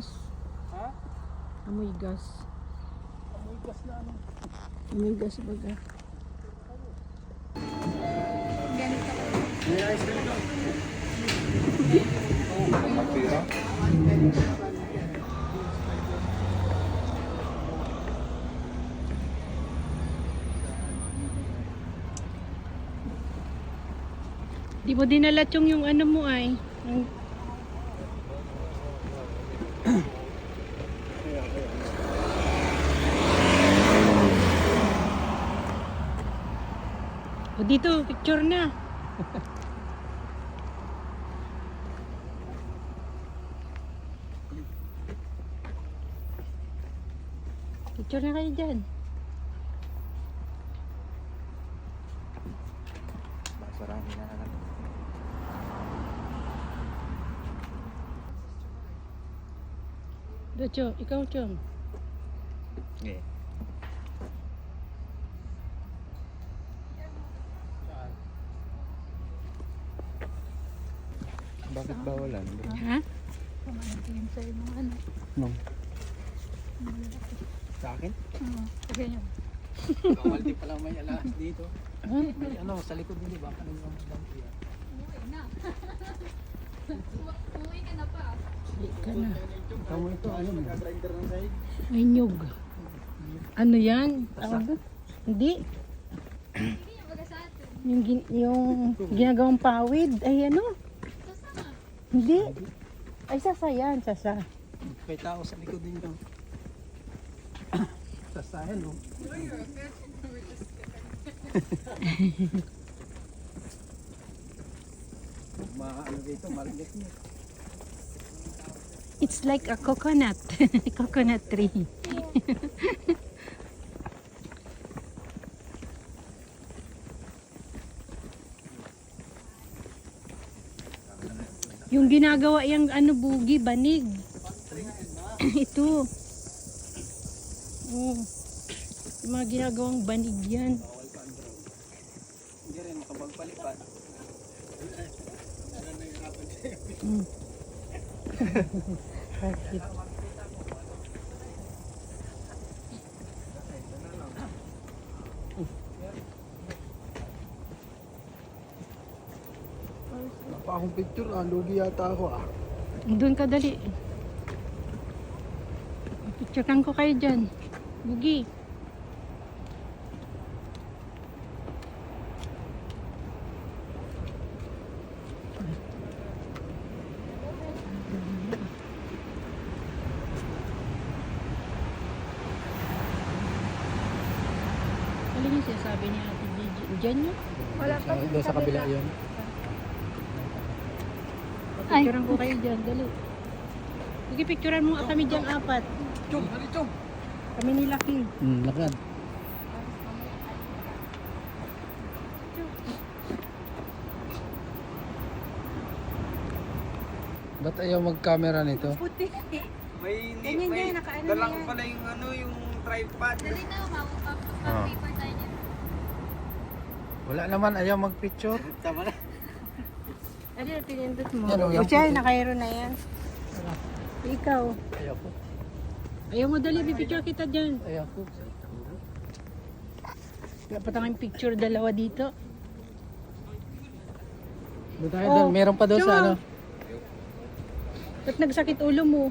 gas. Ha? Amoy gas. Amoy gas na ano? Amoy gas baga. Ganito. May ice cream daw. Mapira? Di mo dinala yung ano mo ay. Yung... O dito, picture na. Picture na kayo dyan. Basurahin na lang. Docho, ikaw Chong. Okay. Bakit bawalan? Ha? Kumain sa'yo ng ano. Nung? Sa akin? Oo. Kasi yun. Kamaldi pa lang may alas dito. May ano, sa likod nila baka nang lang yan. Umuwi na. Umuwi ka na pa. Hindi ka na. Tama ito, ano, nag-grinder ng sahig. Ay, nyug. Ano yan? Tawag doon? Hindi. Hindi yung baga sa atin. Yung ginagawang pawid. Ay, ano? Sasama. Hindi. Ay, sasa yan. Sasa. May tao sa likod din ito. Sasayan, no? Maano dito, maliit niya. It's like a coconut. Coconut tree. Yung ginagawa yung ano bugi, banig. Ito. Oh. Yung mga ginagawang banig yan. Hindi rin makapagpalipad. Mm. Bakit? Wala pa akong picture, lugi yata ako Doon ka dali. Picturean ko kayo dyan. Bugi. Alin yung sinasabi ni Ate Gigi? Diyan yun? Wala pa. Doon sa kabila yun. Picturean ko kayo dyan. Dali. Sige, picturean mo kami dyan apat. Chong, dali chong! Kami ni Lucky. Lakad. Ba't ayaw mag-camera nito? Puti. May Ganyan yan, nakaano dala na ko yan. pala yung ano, yung tripod. Dali na, Ah. paper tayo dyan. Wala naman, ayaw mag-picture. Tama na. Ano yung pinindot mo? Yan, O yung siya, puti. nakayro na yan. Ikaw. Ayaw ko. Ayaw mo dali, pipicture kita dyan. Ayaw ko. Dapat ang picture dalawa dito. Doon tayo Oh, doon. Meron pa doon sa Chong. ano. Ba't nagsakit ulo mo?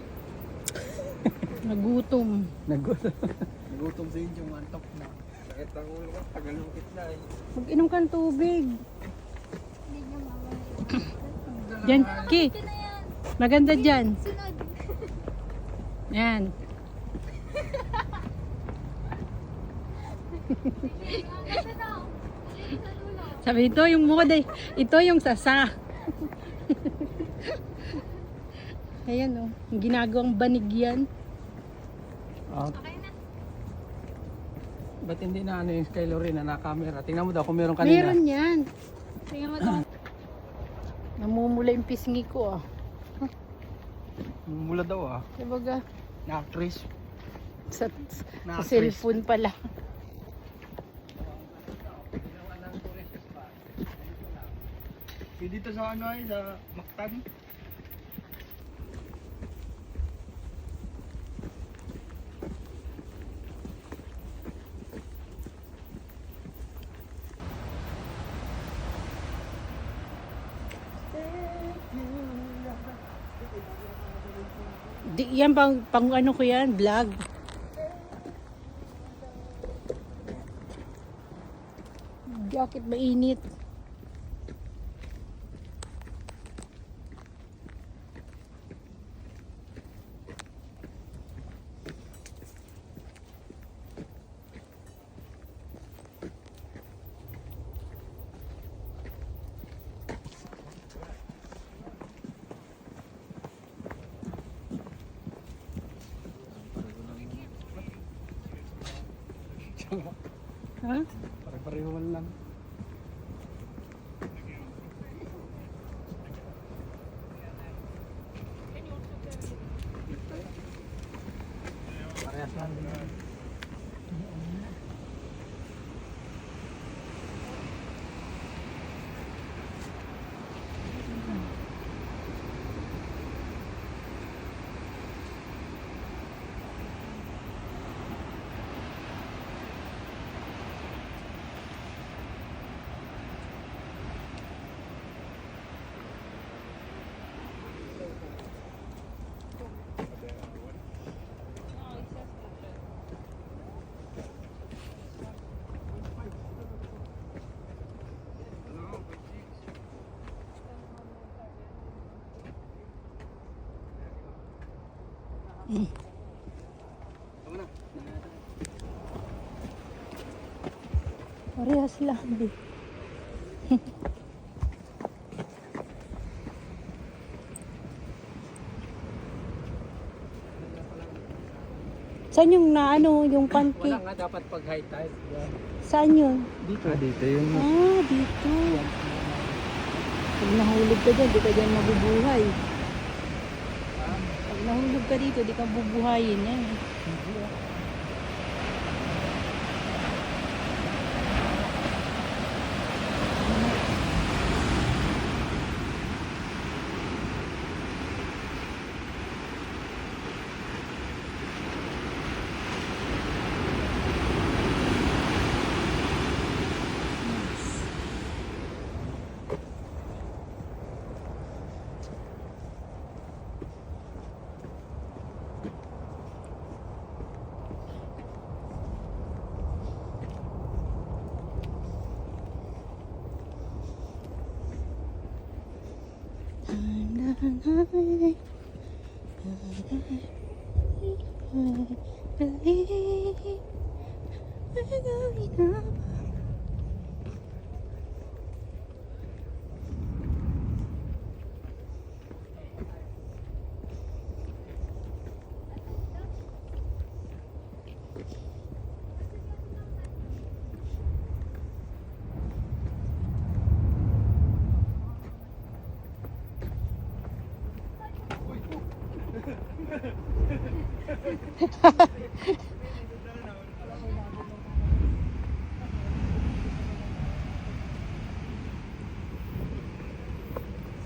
Nagutom. Nagutom sa inyo, antok na. Sakit ang ulo ko, tagalukit na eh. Mag-inom kang tubig. Hindi nyo mawala. Diyan, Ki. Ito na yan. Maganda dyan. Sunod. Yan. Ito na. Dali sa dulo. Sabi ito yung mukha ito yung sasa. Ayan o. Yung ginagawang banig yan. Ah, Okay na. ba't hindi na ano yung Skylo rin na naka-camera? Tingnan mo daw kung meron kanina. Meron yan. Tingnan mo ito. Namumula yung pisngi ko ah. Mula daw Sabaga, Na-actress. sa Na-actress. cellphone pala. Dito sa ano ay, sa Mactan. Yan pang ano ko yan, vlog. Jacket mainit. Ha? Pare-pareho man lang. Parehas lang din. Tama na. Parehas lang din. Saan yung naano, yung Wala pancake? nga dapat pag high tide. Yan. Saan yun? Dito. Dito yun. Ah, dito. Pag nahulog ka dyan, di ka dyan mabubuhay. Pag nahulog ka dito, di ka bubuhayin yan.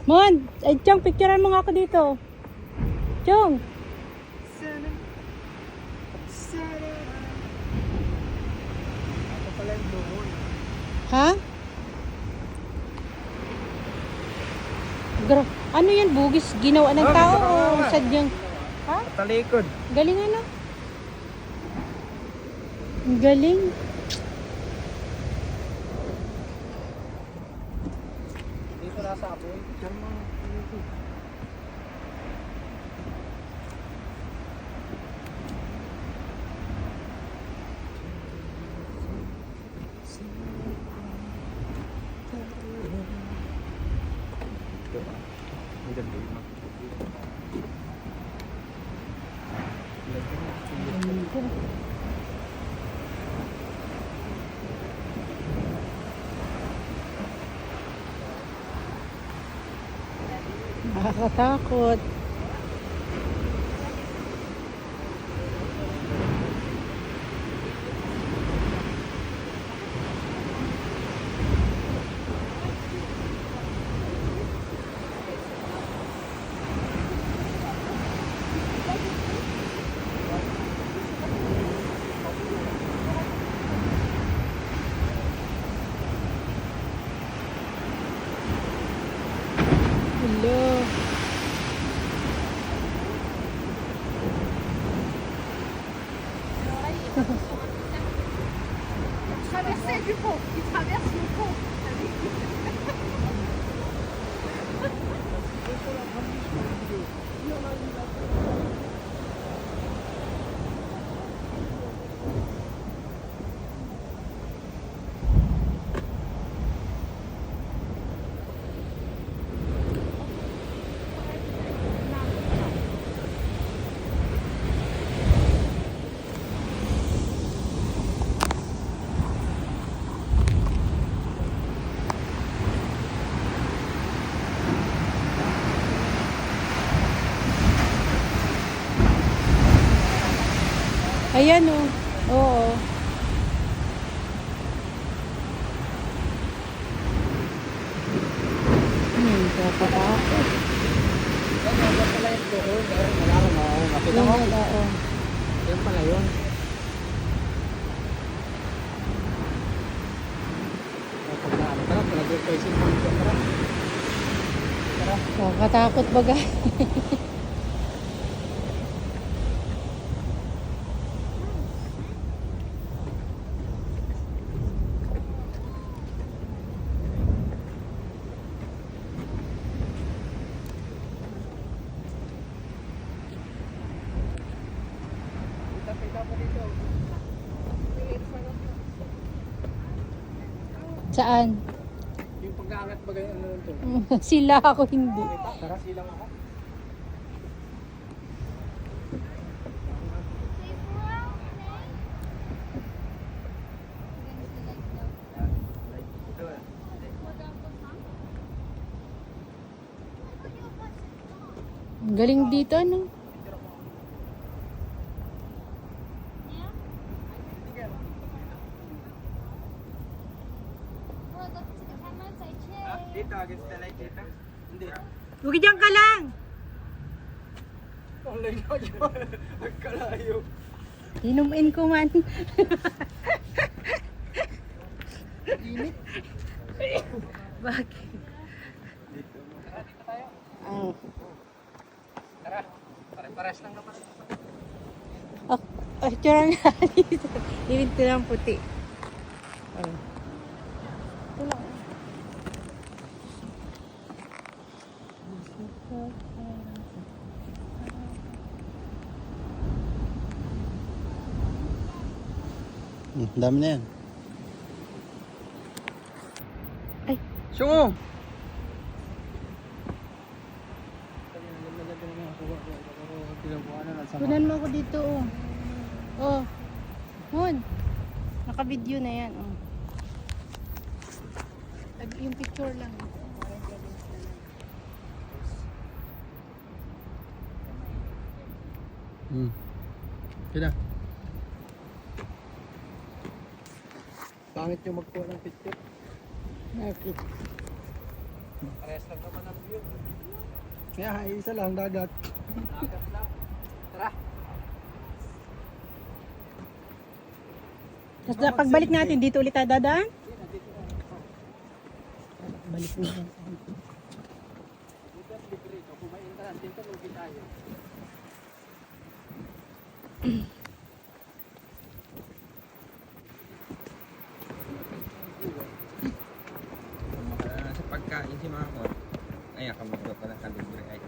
Mon, ay Chong, picturean mo nga ako dito. Chong. Ako pala yung buhol. Ha? Ano yan, bugis? Ginawa ng tao o sadyang... Ha? Talikod. Galing ano? Ang galing. Dito nasa apoy. Diyan mo. Nakakatakot. Hello. Traverser du pont. Il traverse le pont. Ayan oh. Oo. Kakatakot. Yan pala yung doon. Wala ko na. Nakita Yung mo? oo. Yan pala yun. Tara, nag-requesting mo dito. Tara. Tara. Kakatakot baga. Kita mo dito. Saan? Yung pag-aangat ba ganyan ano to? Sila ako hindi. Tara, silang ako. Ang galing dito, ano? Well, look to the camera and say cheers. Dito, against the light dito. Hindi. Huwag dyan ka lang! Online na yun. Nagkalayo. Inumin ko man. Init. Bakit? Tara, dito tayo. Ang... Tara. Pare-pares lang naman. Oh, tira nga dito. Dito lang puti. Oh. Ito lang. Dami na yan. Ay. Sungo! Kunan mo ako dito, oh. Oh. Hun. Naka-video na yan, oh. Yung picture lang. Sila. Pangit yung magkuha ng picture. Bakit? Parehas lang naman ang view. Kaya isa lang dagat. Dagat lang. Tara. Tapos pagbalik natin, dito ulit tayo dadaan? Balik mo dyan. Dito ang libre. Kung may internet, dito lugi tayo. Sa pagkain si Mama. Ay, akamagod pa ng kalibre. Ay.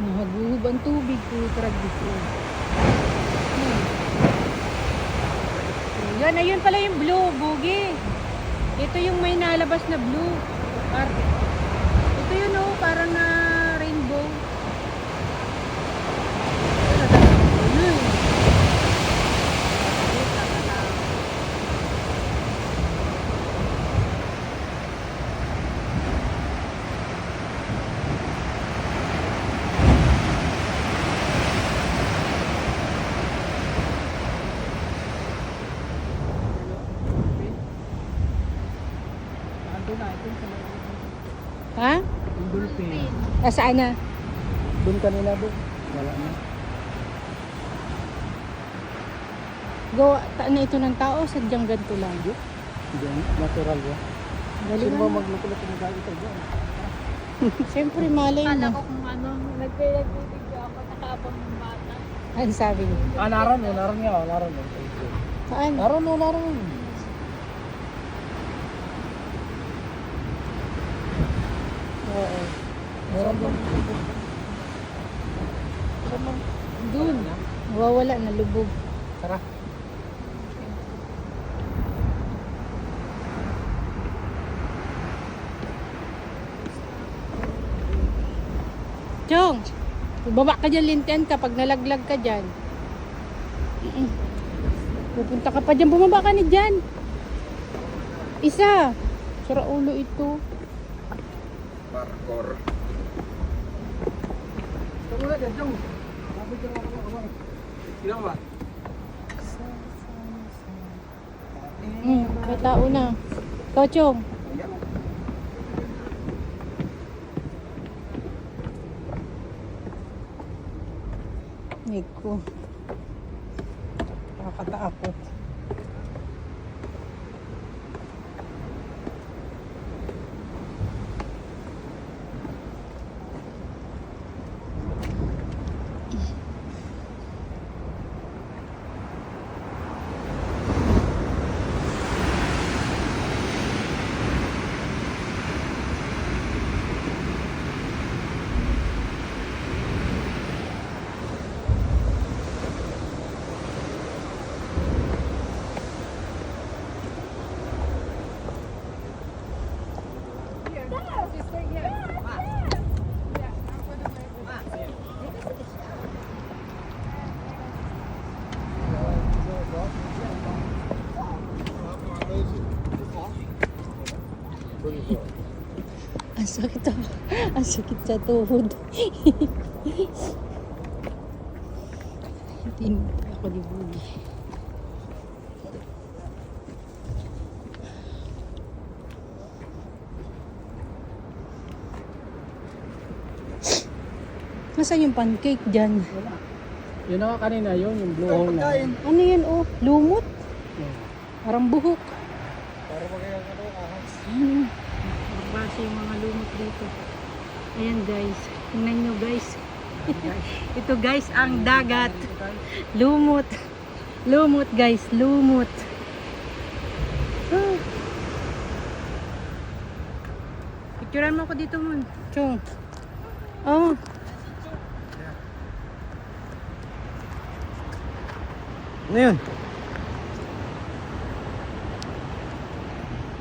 Nahaguhub ang tubig ko, tragis ko. Yan, ayun pala yung blue, bugi. Ito yung may nalabas na blue. Ito yun oh, parang na rainbow. Ha? Yung dolphin. Saan na? Doon kanina doon. Wala na. Gawa na ito ng tao, sadyang ganito lang. Diyan, natural ba? Galing Sino ba ano. magluto-luto ng gamit ito dyan? Siyempre, malay Kala mo. ko kung ano, nagbibigyo ako, nakaabang ng bata. Ano sabi niyo? Naroon nga, naroon. Saan? Naroon. Oo. Meron doon. Doon. Nawawala na lubog. Tara. Chong! Bumaba ka dyan, Linten, kapag nalaglag ka dyan. Pupunta ka pa dyan, bumaba ka na dyan. Isa. Sira ulo ito. Parkour. Ito muna dyan, Jong. Sabi dyan ako. Ilang ba? May tao na. Ikaw, Chong. Nico. Nakakatakot. Ang sakit ako. Ang sakit sa tuhod. Hindi ako ni Budi. Nasaan yung pancake dyan? Yun na kanina yun, yung blue hole na. Ano yan oh? Lumot? Parang buhok. Para magayang ano, ahas. Magbasa yung mga lumot dito. Ayan guys. Tingnan nyo guys. Ito guys ang dagat. Lumot. Lumot guys. Lumot. Ah. Picturean mo ako dito mon. Chong. Oh. Ano yun?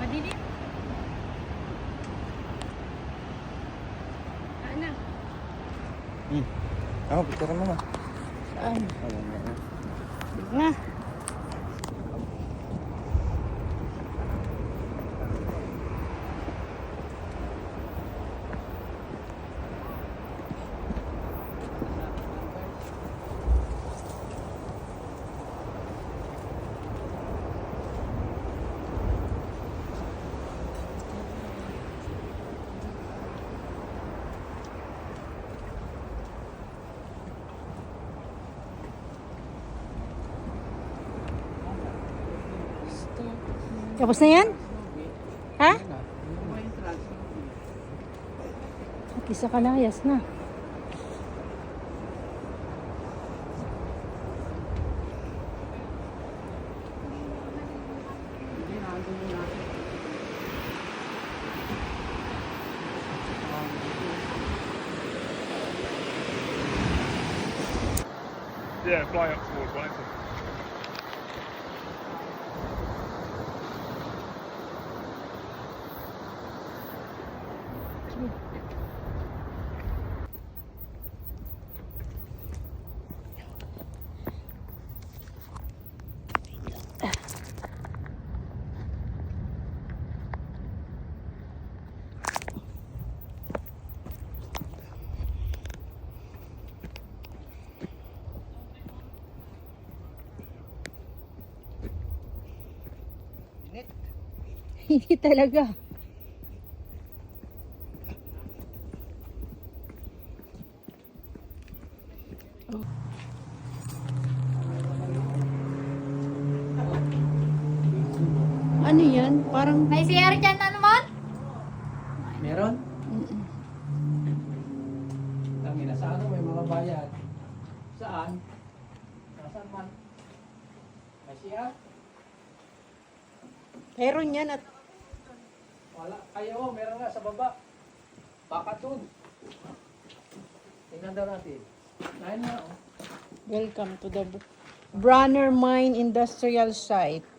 Madilim. Ano? Ako, picture mo ma. Saan? Na. Tapos na yan? Ha? At isa kalayas na. Yeah, fly up towards Wellington. Hindi talaga. Ano yan? Parang... May CR dyan na naman? Meron? Tangina, sa ano may mga bayad? Saan? Nasaan man? May siya? Meron yan at... Wala. Kayo, meron nga sa baba. Baka dun. Tingnan daw natin. Nahin na, oh. Welcome to the Branner Mine Industrial Site.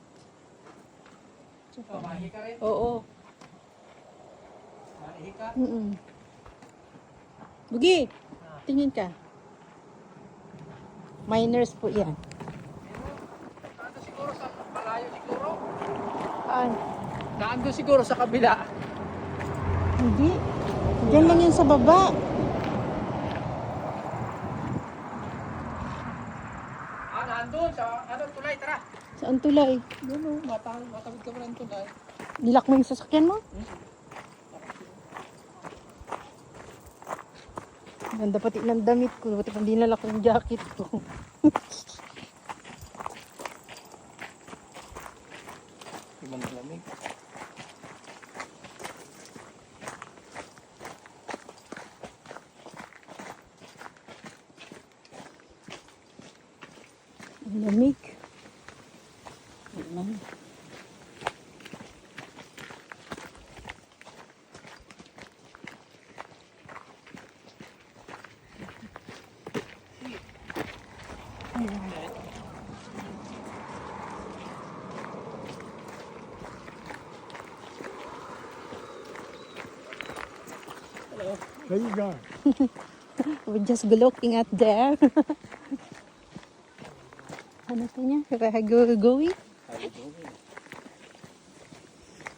Oh, mahi ka rin? Oo. Mahi ka? Bugi, tingin ka. Miners po yan. Daan doon siguro sa malayo siguro? Saan? Daan doon siguro sa kabila. Hindi. Diyan lang yan sa baba. Nandun sa ano, tulay, tara. Saan tulay? Doon o, matawid ka pa ng tulay. Nilak mo yung sasakyan mo? Ganda pati ng damit ko. Pati hindi nalak yung jacket ko. Ibang lamig. Ang lamig. Ayan. There you go. We're just looking at there. Ano to niya? Where are you going?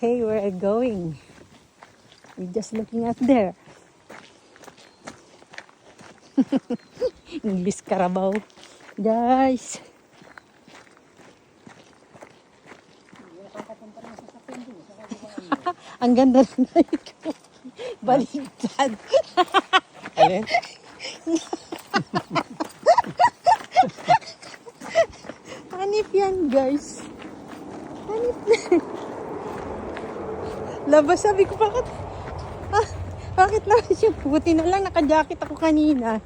Hey, where are you going? We're just looking at there. English Carabao. Guys. Ang ganda ng night ko. Baligtad. Alin? Hanip yan, guys. Hanip na. Labas, sabi ko, bakit lang siya? Buti na lang, naka-jacket ako kanina.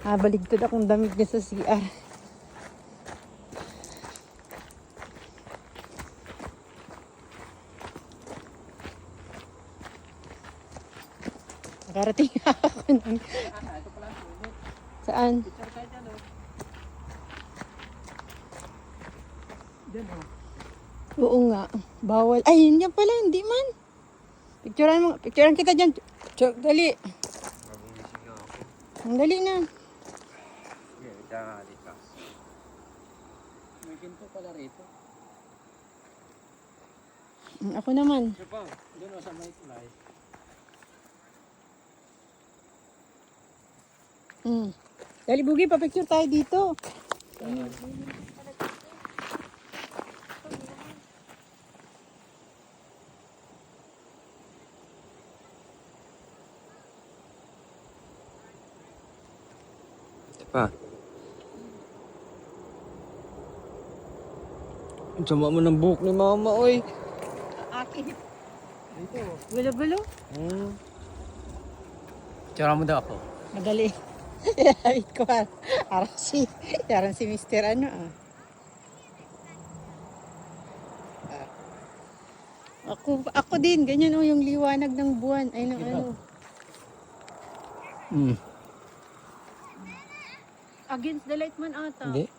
Baligtad akong damit niya sa CR. Nakarating ako ng... Saan? Oo nga. Bawal. Ay, yun yan pala. Hindi man. Picturean mo. Picturean kita dyan. Dali. Ang dali na. May ginto pala rito. Ako naman. Ito pa, doon o sa may tulay. Dali, Bugi. Pa-picture tayo dito. Pa. Ang sama mo ng buhok ni mama, oy. Akin. Dito. Gulo-gulo. Tsura mo daw ako. Madali. Sabi ko, parang si Mr. Ano Ako din, ganyan yung liwanag ng buwan. Ay, ng ano. Against the light man ata. Hindi.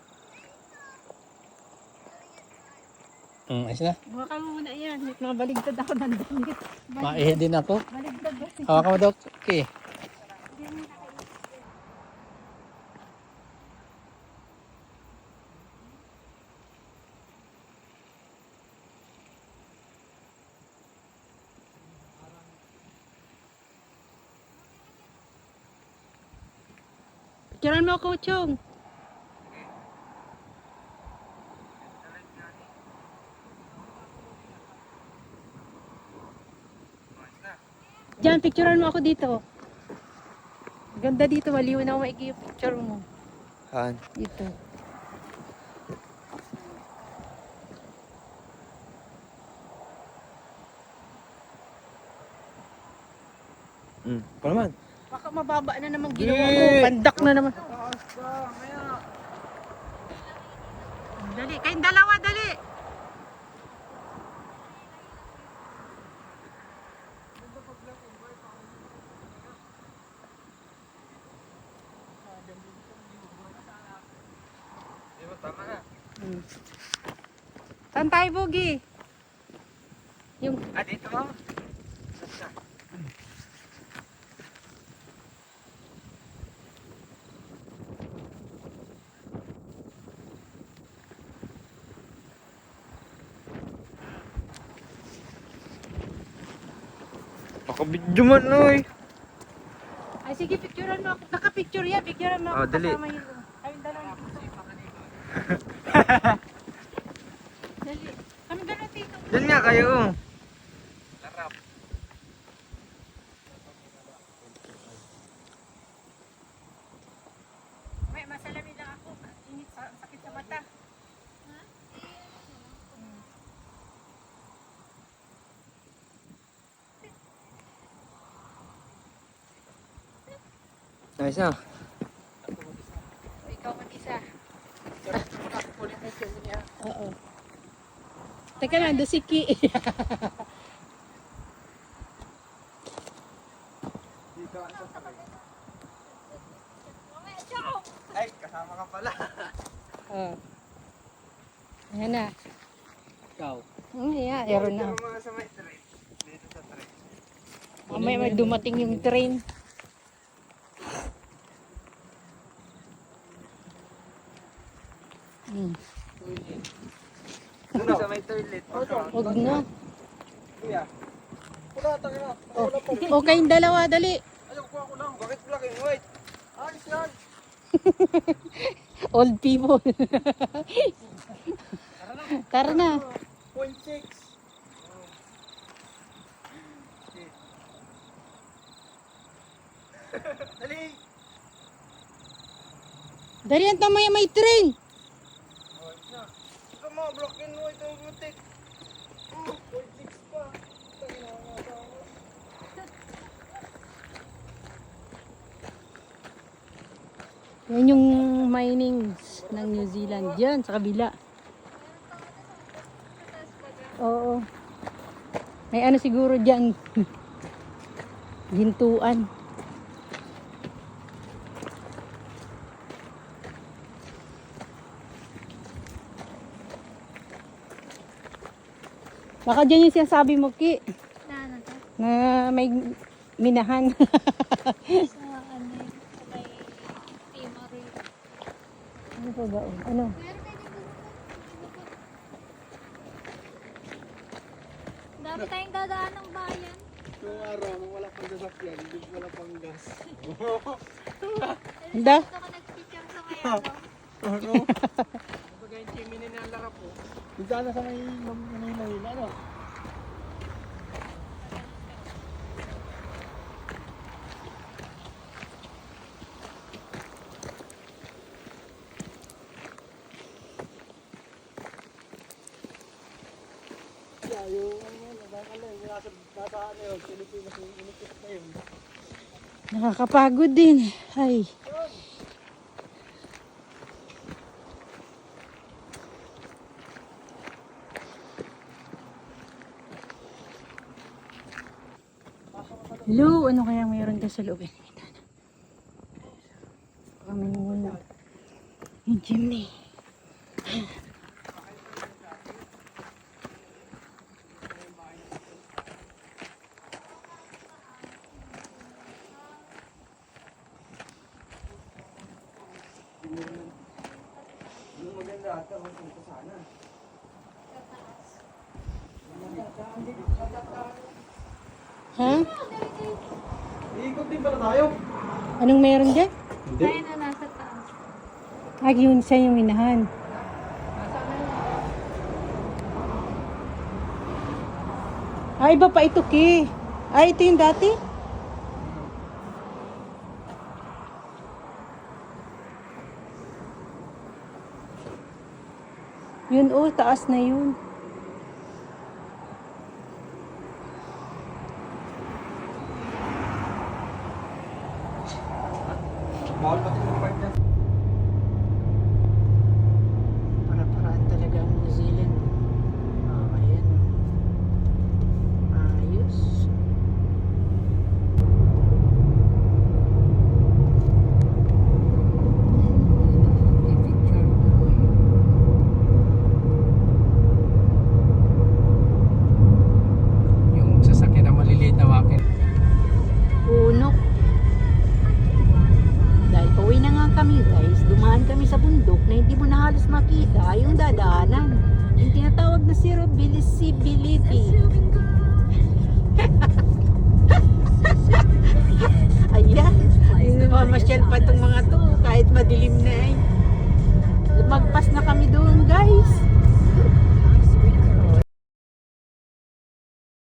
Ayos na. Buka ka muna yan. Mabaligtad ako ng damit. Maihe din ako. Baligtad ba? Hawakan mo daw. Okay. Picturean mo ako, Chong. Diyan, picturean mo ako dito. Ganda dito, maliw na maigi yung picture mo. Han. Dito. Pa naman. Baka mababa na naman ginawa ko. Pandak na naman. Dali, kayong dalawa, dali. Di ba, tama na. Saan tayo, Bogi? Yung Dito mo? Pakabidyo man, oy. Ay, sige, picturean mo ako. Naka-picture yan. Picturean mo ako. Oh, dali. Kasama yun. Kayong dalawa. Dali. Kami dalawa dito. Diyan nga kayo. May masalamin lang ako. Init sa sakit sa mata. Nice na. O, ikaw mag-isa. Oo. Teka lang, do si Ki. Ay, kasama ka pala. Oh. Ayan na. Ikaw. Ayan, aeron na. Mga sa may train. Dito sa train. Mamaya may dumating yung train. Dito sa may toilet. Huwag na. Kuya. Wala, tayo na. O, kayong dalawa, dali. Ayaw ko ako lang. Bakit black and white? Ayos yan. Old people. Tara na. 0.6. Dali. Dali yan, tamaya may train. Ito mo, black and white ang butik. 0.6 pa. Yan yung minings ng New Zealand. Diyan, sa kabila. Oo. May ano siguro dyan. Gintuan. Baka dyan yung sinasabi mo, Ki. Na may minahan. Ano pa ba? Ano? Dami tayong dadaan ng bayan. Yung araw, nung wala pang sasakyan, hindi wala pang gas. Handa? Dito ka nag-picture sa kaya, no? Ano? Kumbaga yung chimney na larap po. Yung sana sa may Manila, ano? Yeah, yung nagkakala yung nasa ano yun, Pilipinas yung inikit na yun. Nakakapagod din. Ay. Lu, ano kaya mayroon ka sa loob? Kami muna. Yung chimney. Yung maganda ata, kung sana. Ha? Iikot din pala tayo. Anong mayroon dyan? Tayo na nasa taas. Ay, yun siya yung inahan. Ay, iba pa ito, Ki. Ay, ito yung dati? Yun, oh, taas na yun. kami guys, dumaan kami sa bundok na hindi mo na halos makita yung dadaanan. Yung tinatawag na zero visibility. Ayan, mamasyal pa itong mga to kahit madilim na eh. Lumagpas na kami doon guys.